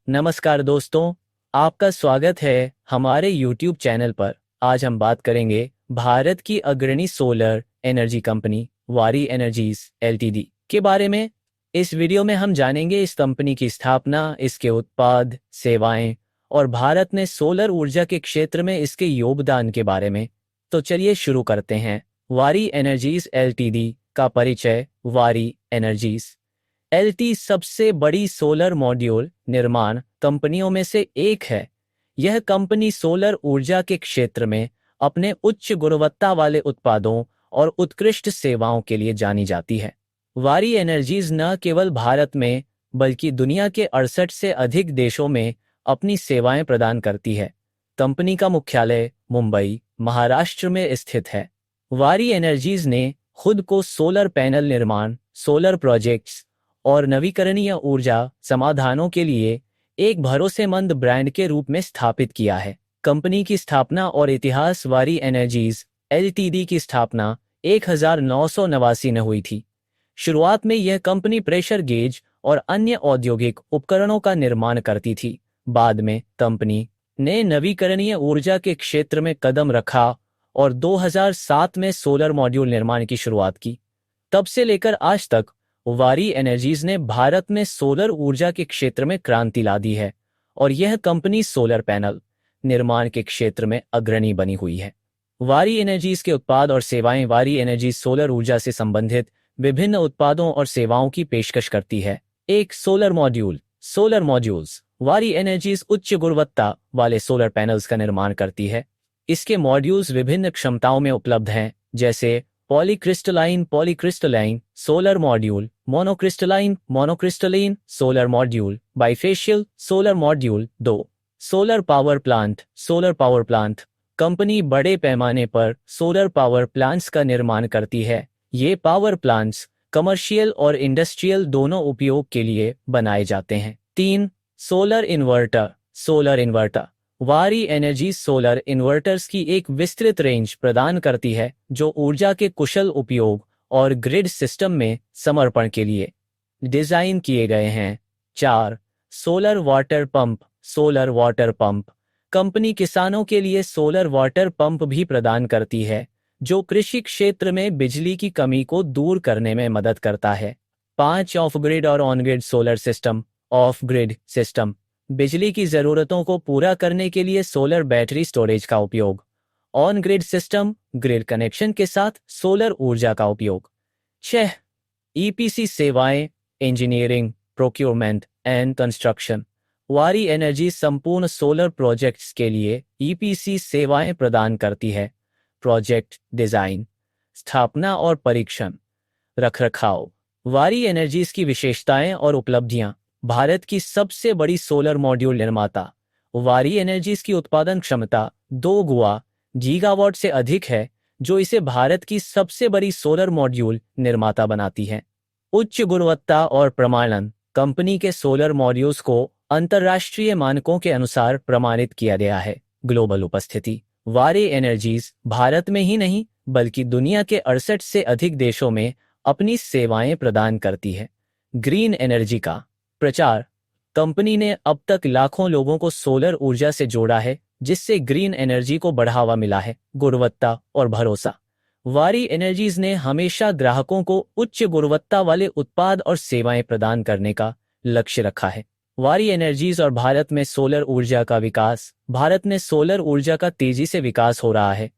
नमस्कार दोस्तों, आपका स्वागत है हमारे YouTube चैनल पर। आज हम बात करेंगे भारत की अग्रणी सोलर एनर्जी कंपनी वारी एनर्जीज एलटीडी के बारे में। इस वीडियो में हम जानेंगे इस कंपनी की स्थापना, इसके उत्पाद, सेवाएं और भारत में सोलर ऊर्जा के क्षेत्र में इसके योगदान के बारे में। तो चलिए शुरू करते हैं। वारी एनर्जीज एलटीडी का परिचय। वारी एनर्जीज एलटी सबसे बड़ी सोलर मॉड्यूल निर्माण कंपनियों में से एक है। यह कंपनी सोलर ऊर्जा के क्षेत्र में अपने उच्च गुणवत्ता वाले उत्पादों और उत्कृष्ट सेवाओं के लिए जानी जाती है। वारी एनर्जीज न केवल भारत में बल्कि दुनिया के 68 से अधिक देशों में अपनी सेवाएं प्रदान करती है। कंपनी का मुख्यालय मुंबई, महाराष्ट्र में स्थित है। वारी एनर्जीज ने खुद को सोलर पैनल निर्माण, सोलर प्रोजेक्ट्स और नवीकरणीय ऊर्जा समाधानों के लिए एक भरोसेमंद ब्रांड के रूप में स्थापित किया है। कंपनी की स्थापना और इतिहास। वारी एनर्जीज एलटीडी की स्थापना 1989 में हुई थी। शुरुआत में यह कंपनी प्रेशर गेज और अन्य औद्योगिक उपकरणों का निर्माण करती थी। बाद में कंपनी ने नवीकरणीय ऊर्जा के क्षेत्र में कदम रखा और 2007 में सोलर मॉड्यूल निर्माण की शुरुआत की। तब से लेकर आज तक वारी एनर्जीज ने भारत में सोलर ऊर्जा के क्षेत्र में क्रांति ला दी है और यह कंपनी सोलर पैनल निर्माण के क्षेत्र में अग्रणी बनी हुई है। वारी एनर्जीज के उत्पाद और सेवाएं। वारी एनर्जीज सोलर ऊर्जा से संबंधित विभिन्न उत्पादों और सेवाओं की पेशकश करती है। एक सोलर मॉड्यूल। Solar modules. वारी एनर्जीज उच्च गुणवत्ता वाले सोलर पैनल्स का निर्माण करती है। इसके मॉड्यूल्स विभिन्न क्षमताओं में उपलब्ध हैं, जैसे polycrystalline solar module, monocrystalline solar module, bifacial solar module. 2. Solar power plant. Company बड़े पैमाने पर सोलर पावर प्लांट्स का निर्माण करती है। ये पावर प्लांट्स कमर्शियल और इंडस्ट्रियल दोनों उपयोग के लिए बनाए जाते हैं। 3. Solar inverter. वारी एनर्जी सोलर इन्वर्टर्स की एक विस्तृत रेंज प्रदान करती है जो ऊर्जा के कुशल उपयोग और ग्रिड सिस्टम में समर्पण के लिए डिजाइन किए गए हैं। 4. Solar water pump. कंपनी किसानों के लिए सोलर वाटर पंप भी प्रदान करती है जो कृषि क्षेत्र में बिजली की कमी को दूर करने में मदद करता है। 5. ऑफ ग्रिड और on grid solar system. Of grid system बिजली की ज़रूरतों को पूरा करने के लिए सोलर बैटरी स्टोरेज का उपयोग। On grid system grid connection के साथ सोलर ऊर्जा का उपयोग। 6. ईपीसी सेवाएं, इंजीनियरिंग, प्रोक्योरमेंट एंड कंस्ट्रक्शन। वारी एनर्जी संपूर्ण सोलर प्रोजेक्ट्स के लिए ईपीसी सेवाएं प्रदान करती है। प्रोजेक्ट डिजाइन, स्थापना और परीक्षण, रखरखाव। वारी एनर्जीज की विशेषताएं और उपलब्धियां। भारत की सबसे बड़ी सोलर मॉड्यूल निर्माता। वारी एनर्जीज की उत्पादन क्षमता 2 गीगावाट से अधिक है, जो इसे भारत की सबसे बड़ी सोलर मॉड्यूल निर्माता बनाती है। उच्च गुणवत्ता और प्रमाणन। कंपनी के सोलर मॉड्यूल्स को अंतर्राष्ट्रीय मानकों के अनुसार प्रमाणित किया गया है। ग्लोबल उपस्थिति। वारी एनर्जीज भारत में ही नहीं बल्कि दुनिया के 68 से अधिक देशों में अपनी सेवाएं प्रदान करती है। ग्रीन एनर्जी का प्रचार। कंपनी ने अब तक लाखों लोगों को सोलर ऊर्जा से जोड़ा है, जिससे ग्रीन एनर्जी को बढ़ावा मिला है। गुणवत्ता और भरोसा। वारी एनर्जीज ने हमेशा ग्राहकों को उच्च गुणवत्ता वाले उत्पाद और सेवाएं प्रदान करने का लक्ष्य रखा है। वारी एनर्जीज और भारत में सोलर ऊर्जा का विकास। भारत में सोलर ऊर्जा का तेजी से विकास हो रहा है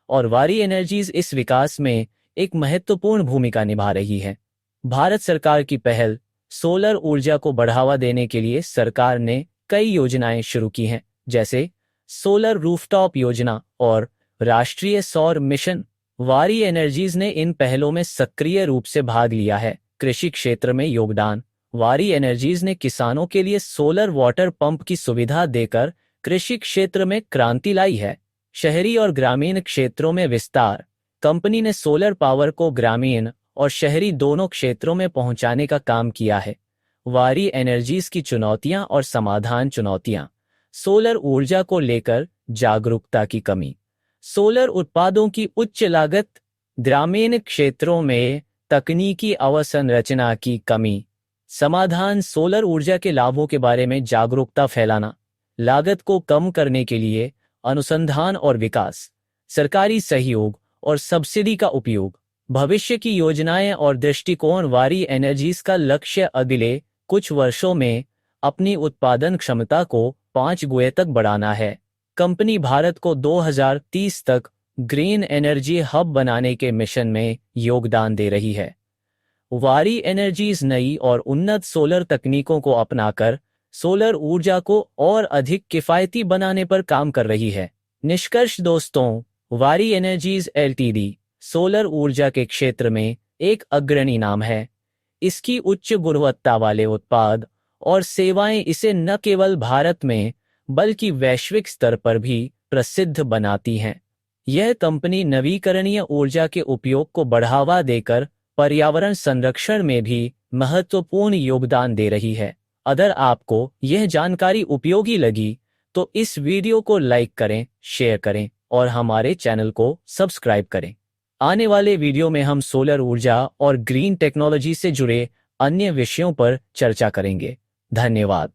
और वारी एनर्जीज इस विकास में एक महत्वपूर्ण भूमिका निभा रही है। भारत सरकार की पहल। सोलर ऊर्जा को बढ़ावा देने के लिए सरकार ने कई योजनाएं शुरू की हैं, जैसे सोलर रूफटॉप योजना और राष्ट्रीय सौर मिशन। वारी एनर्जीज ने इन पहलों में सक्रिय रूप से भाग लिया है। कृषि क्षेत्र में योगदान। वारी एनर्जीज ने किसानों के लिए सोलर वाटर पंप की सुविधा देकर कृषि क्षेत्र में क्रांति लाई है। शहरी और ग्रामीण क्षेत्रों में विस्तार। कंपनी ने सोलर पावर को ग्रामीण और शहरी दोनों क्षेत्रों में पहुंचाने का काम किया है। वारी एनर्जीज की चुनौतियां और समाधान। चुनौतियां। सोलर ऊर्जा को लेकर जागरूकता की कमी। सोलर उत्पादों की उच्च लागत। ग्रामीण क्षेत्रों में तकनीकी अवसंरचना की कमी। समाधान: सोलर ऊर्जा के लाभों के बारे में जागरूकता फैलाना, लागत को कम करने के लिए अनुसंधान और विकास, सरकारी सहयोग और सब्सिडी का उपयोग, भविष्य की योजनाएं और दृष्टिकोण। वारी एनर्जीज का लक्ष्य अगले कुछ वर्षों में अपनी उत्पादन क्षमता को 5 गुए तक बढ़ाना है। कंपनी भारत को 2030 तक ग्रीन एनर्जी हब बनाने के मिशन में योगदान दे रही है। वारी एनर्जीज नई और उन्नत सोलर तकनीकों को अपनाकर सोलर ऊर्जा को और अधिक किफायती बनाने पर काम कर रही है। निष्कर्ष दोस्तों, वारी एनर्जीज एलटीडी सोलर ऊर्जा के क्षेत्र में एक अग्रणी नाम है। इसकी उच्च गुणवत्ता वाले उत्पाद और सेवाएं इसे न केवल भारत में बल्कि वैश्विक स्तर पर भी प्रसिद्ध बनाती हैं। यह कंपनी नवीकरणीय ऊर्जा के उपयोग को बढ़ावा देकर पर्यावरण संरक्षण में भी महत्वपूर्ण योगदान दे रही है। अगर आपको यह जानकारी उपयोगी लगी तो इस वीडियो को लाइक करें, शेयर करें और हमारे चैनल को सब्सक्राइब करें। आने वाले वीडियो में हम सोलर ऊर्जा और ग्रीन टेक्नोलॉजी से जुड़े अन्य विषयों पर चर्चा करेंगे। धन्यवाद।